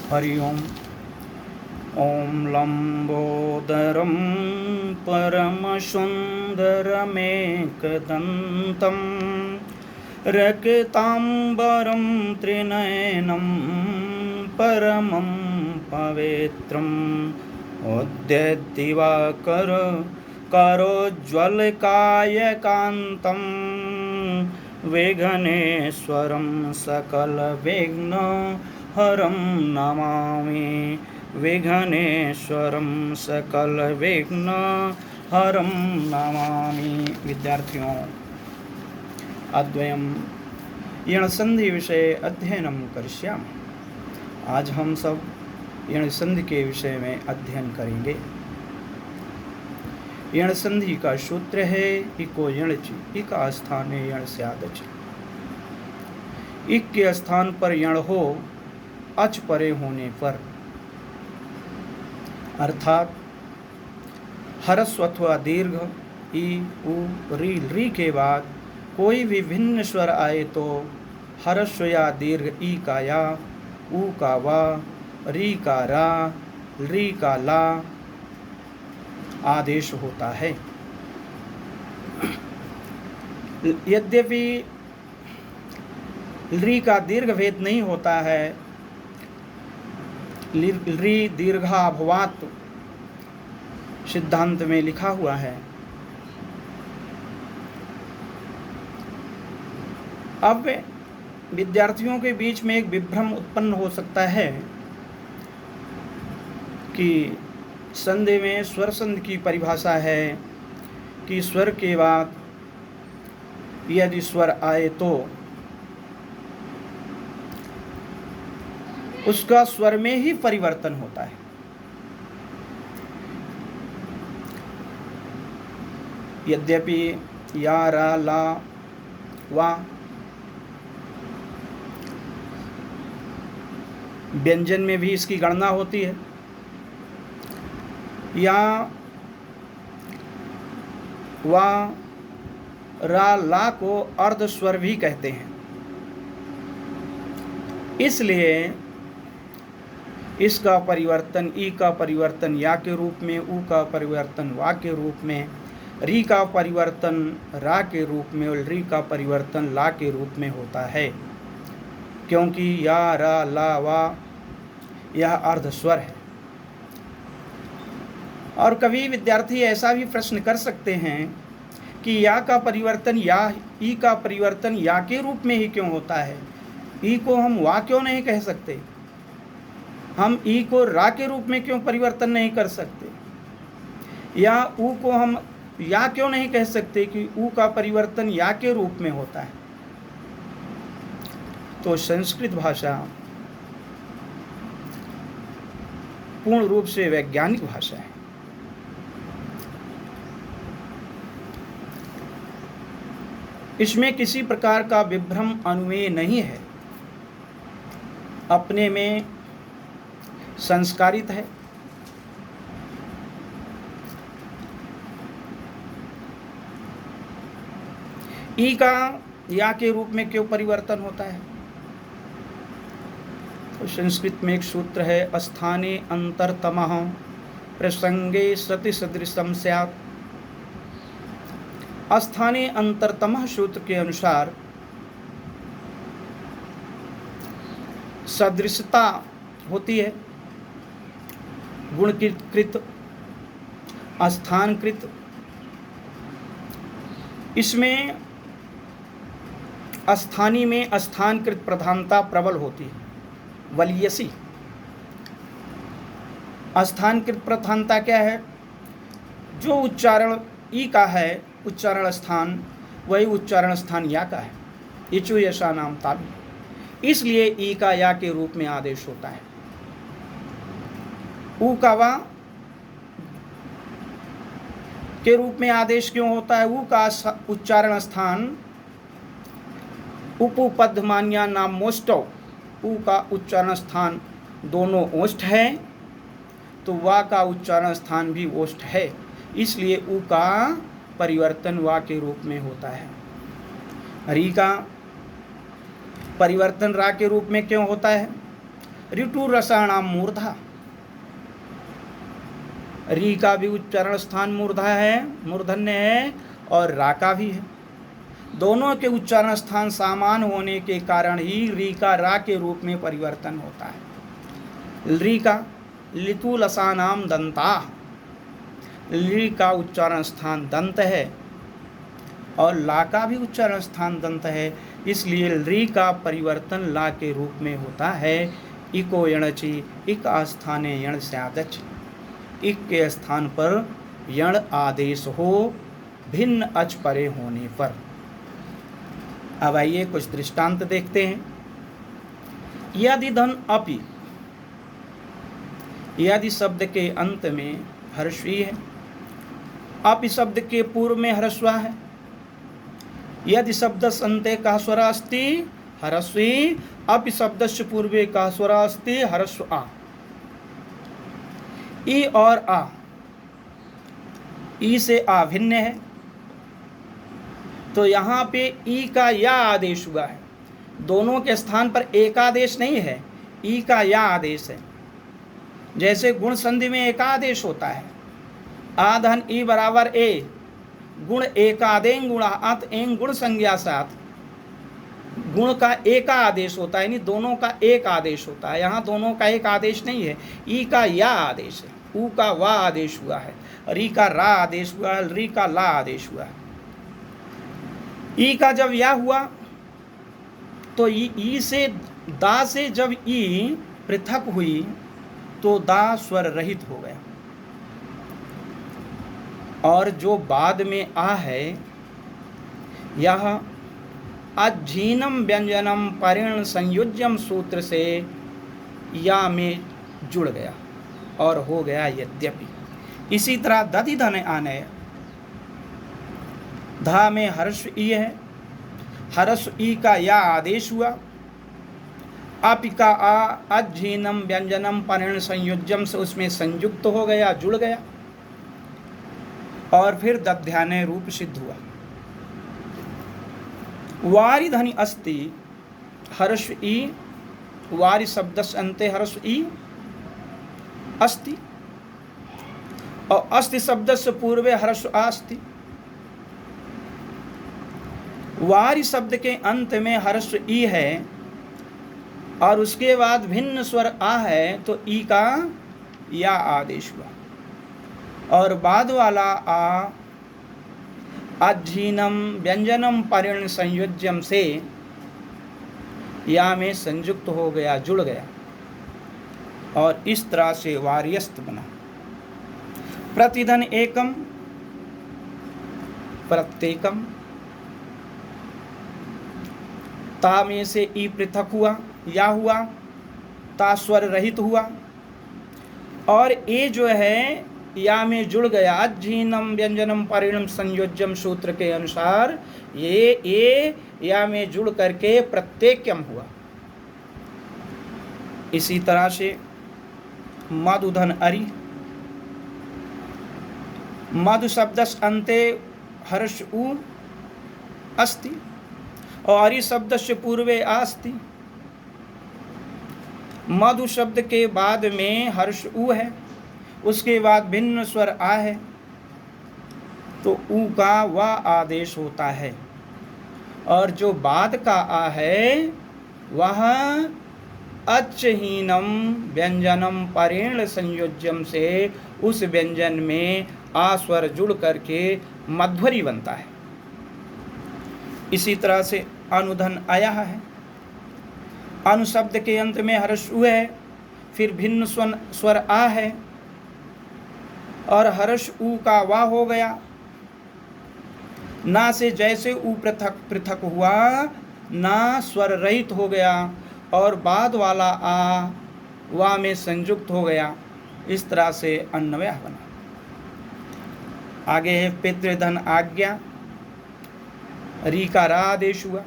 हरि ओम। ॐ लम्बोदरं परमसुन्दरमेकदन्तं रक्ताम्बरं त्रिनयनं परमं पवित्रम् उद्यद्दिवाकर करोज्ज्वलकायकान्तं विघ्नेश्वरं सकलविघ्नहरं नमामि। विघ्नेश्वरं सकलविघ्नहरं नमामि। विद्यार्थियों, अद्वयम् यणसंधि विषय अध्ययनं करिष्यामः। आज हम सब यणसंधि के विषय में अध्ययन करेंगे। यणसंधि का सूत्र है इको यणचि, इका स्थान है यण स्यादचि। इक के स्थान पर यण हो अच परे होने पर, अर्थात हरस्व अथवा दीर्घ ई उ री के बाद कोई भी भिन्न स्वर आए तो हरस्व या दीर्घ ई का या, उ का वा, री का रा, री का ला आदेश होता है। यद्यपि री का दीर्घ भेद नहीं होता है, री दीर्घाभवात सिद्धांत में लिखा हुआ है। अब विद्यार्थियों के बीच में एक विभ्रम उत्पन्न हो सकता है कि संधि में स्वर संधि की परिभाषा है कि स्वर के बाद यदि स्वर आए तो उसका स्वर में ही परिवर्तन होता है। यद्यपि या, रा, ला, वा व्यंजन में भी इसकी गणना होती है, या, वा, रा, ला को अर्ध स्वर भी कहते हैं। इसलिए इसका परिवर्तन ई का परिवर्तन या के रूप में, उ का परिवर्तन वा के रूप में, री का परिवर्तन रा के रूप में और री का परिवर्तन ला के रूप में होता है, क्योंकि या, रा, ला, वा यह अर्ध स्वर है। और कभी विद्यार्थी ऐसा भी प्रश्न कर सकते हैं कि या का परिवर्तन या, ई का परिवर्तन या के रूप में ही क्यों होता है? ई को हम वा क्यों नहीं कह सकते? हम ई को रा के रूप में क्यों परिवर्तन नहीं कर सकते? या उ को हम या क्यों नहीं कह सकते कि उ का परिवर्तन या के रूप में होता है? तो संस्कृत भाषा पूर्ण रूप से वैज्ञानिक भाषा है। इसमें किसी प्रकार का विभ्रम अनुमेय नहीं है, अपने में संस्कारित है। ई का या के रूप में क्यों परिवर्तन होता है? तो संस्कृत में एक सूत्र है, अस्थाने अंतरतमः प्रसंगे सति सदृशम स्यात्। अस्थाने अंतरतमः सूत्र के अनुसार सदृशता होती है गुणकृत, स्थानकृत। इसमें स्थानी में स्थानकृत प्रधानता प्रबल होती है, वलीयसी। स्थानकृत प्रधानता क्या है? जो उच्चारण ई का है उच्चारण स्थान, वही उच्चारण स्थान या का है। इचु यशा नाम ताबी। इसलिए ई का या के रूप में आदेश होता है। उ का वा के रूप में आदेश क्यों होता है? उ का उच्चारण स्थान उपपद मान्या नाम मोष्टौ। उ का उच्चारण स्थान दोनों ओष्ठ है, तो वा का उच्चारण स्थान भी ओष्ठ है। इसलिए उ का परिवर्तन वा के रूप में होता है। री का परिवर्तन रा के रूप में क्यों होता है? ऋतु रसाणाम मूर्धा, री का भी उच्चारण स्थान मूर्धा है, मूर्धन्य है, और रा का भी है। दोनों के उच्चारण स्थान समान होने के कारण ही री का रा के रूप में परिवर्तन होता है। री का लितु लसानाम दंता, ली का उच्चारण स्थान दंत है और ला का भी उच्चारण स्थान दंत है, इसलिए री का परिवर्तन ला के रूप में होता है। इको यणचि, इक आस्थाने यण स्यादच, इक के स्थान पर यण आदेश हो भिन्न अच परे होने पर। अब आइए कुछ दृष्टांत देखते हैं। यदि धन अपि, यदि शब्द के अंत में हर्षवी है, अपि शब्द के पूर्व में ह्रस्व है, यदि शब्द अन्ते का स्वर अस्ति ह्रस्वी, अपि शब्दस्य पूर्वे का स्वर अस्ति ह्रस्व आ। ई और आ, ई से आ भिन्न है, तो यहाँ पे ई का या आदेश हुआ है। दोनों के स्थान पर एक आदेश नहीं है, ई का या आदेश है। जैसे गुण संधि में एकादेश होता है, आधन ई बराबर ए, गुण एकादें गुणा अत एंग गुण संज्ञा साथ, गुण का एक आदेश होता है, यानी दोनों का एक आदेश होता है। यहाँ दोनों का एक आदेश नहीं है, ई का या आदेश है, ऊ का वा आदेश हुआ है, री का रा आदेश हुआ है, री का ला आदेश हुआ है। ई का जब या हुआ तो ई से दा से जब ई पृथक हुई तो दा स्वर रहित हो गया, और जो बाद में आ है यह अज्झीनम व्यंजनम परिण संयुज्यम सूत्र से या में जुड़ गया और हो गया यद्यपि। इसी तरह दधि धन आने, धा में हर्ष ई है, हर्ष ई का या आदेश हुआ, अपि का आ अज्झीनम व्यंजनम परिण संयुज्यम से उसमें संयुक्त हो गया, जुड़ गया, और फिर दध्याने रूप सिद्ध हुआ। वारि धनि अस्ति हर्ष ई, वारि शब्दस्य अन्ते हर्ष ई अस्ति, और अस्ति शब्दस्य पूर्वे हर्ष अस्ति। वारि शब्द के अंत में हर्ष ई है और उसके बाद भिन्न स्वर आ है, तो ई का या आदेश हुआ, और बाद वाला आ अज्झीनम व्यंजनम परिण संयुज्यम से या में संयुक्त हो गया, जुड़ गया, और इस तरह से वार्यस्त बना। प्रतिधन एकम प्रत्येकम, ता में से ई पृथक हुआ, या हुआ, ता स्वर रहित हुआ, और ए जो है या में जुड़ गया। अज्झीनम व्यंजनम परिणम संयोज्यम सूत्र के अनुसार ये ए या में जुड़ करके प्रत्येक्यम हुआ। इसी तरह से मधुधन अरि, मधु शब्दस अन्ते हर्ष उ अस्ति और अरि शब्दस्य पूर्वे अस्ति। मधु शब्द के बाद में हर्ष उ है, उसके बाद भिन्न स्वर आ है, तो ऊ का वा आदेश होता है, और जो बाद का आ है वह अच्छहीनम व्यंजनम परेण संयोज्यम से उस व्यंजन में आ स्वर जुड़ करके मध्वरी बनता है। इसी तरह से अनुधन आया है, अनु शब्द के अंत में हर्ष उ है, फिर भिन्न स्वर आ है, और हर्ष ऊ का वा हो गया। ना से जैसे ऊ पृथक पृथक हुआ, ना स्वर रहित हो गया, और बाद वाला आ वा में संयुक्त हो गया। इस तरह से अन्वय बना। आगे है पितृधन आज्ञा, री का रा आदेश हुआ।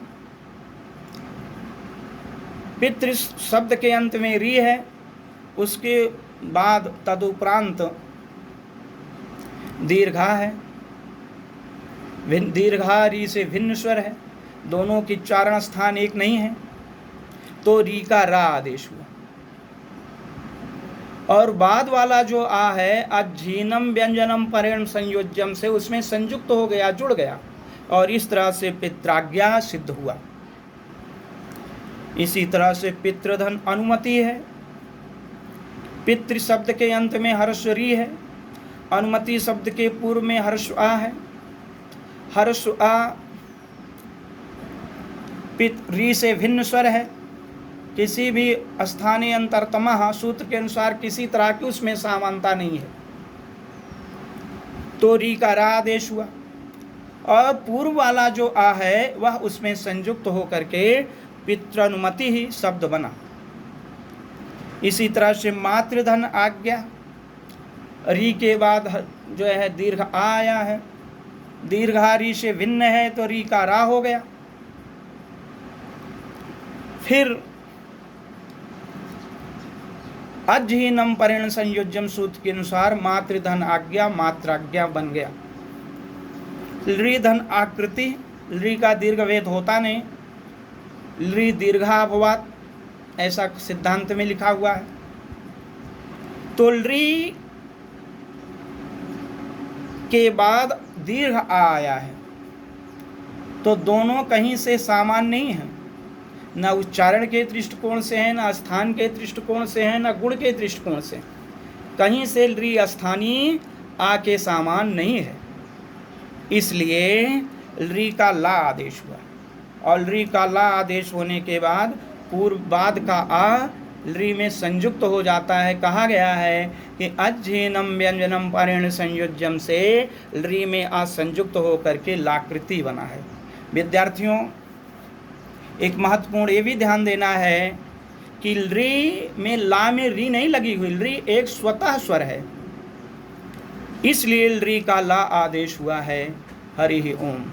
पितृ शब्द के अंत में री है, उसके बाद तदुपरांत दीर्घा है, दीर्घा री से भिन्न स्वर है, दोनों की उच्चारण स्थान एक नहीं है, तो री का रा आदेश हुआ। और बाद वाला जो आ है अज्झीनम व्यंजनम परेण संयोज्यम से उसमें संयुक्त हो गया, जुड़ गया, और इस तरह से पित्राज्ञा सिद्ध हुआ। इसी तरह से पितृधन अनुमति है। पितृ शब्द के अंत में हर्ष री है, अनुमति शब्द के पूर्व में हर्ष आ है। हर्ष आ पित री से भिन्न स्वर है, किसी भी स्थानीय अंतरतमः सूत्र के अनुसार किसी तरह की उसमें समानता नहीं है, तो री का रा आदेश हुआ। और पूर्व वाला जो आ है वह उसमें संयुक्त होकर के पितृनुमति ही शब्द बना। इसी तरह से मातृधन आज्ञा, री के बाद जो है दीर्घ आ आया है, दीर्घा री से भिन्न है तो री का रा हो गया। फिर अज्झीनम परेण संयोज्यम सूत्र के अनुसार मातृधन आज्ञा मात्राज्ञा बन गया। लृ धन आकृति, लृ का दीर्घ वेद होता नहीं, लृ दीर्घाभवात ऐसा सिद्धांत में लिखा हुआ है। तो लृ के बाद दीर्घ आ आया है, तो दोनों कहीं से समान नहीं है, न उच्चारण के दृष्टिकोण से है, न स्थान के दृष्टिकोण से है, न गुण के दृष्टिकोण से। कहीं से लृ स्थानीय आ के समान नहीं है, इसलिए लृ का ला आदेश हुआ। और लृ का ला आदेश होने के बाद पूर्व बाद का आ लृ में संयुक्त हो जाता है। कहा गया है कि अज्झीनम व्यंजनम परेण संयोज्यम से लृ में आ संयुक्त होकर के लाकृति बना है। विद्यार्थियों, एक महत्वपूर्ण ये भी ध्यान देना है कि लृ में ला में री नहीं लगी हुई, लृ एक स्वतः स्वर है, इसलिए लृ का ला आदेश हुआ है। हरि ओम।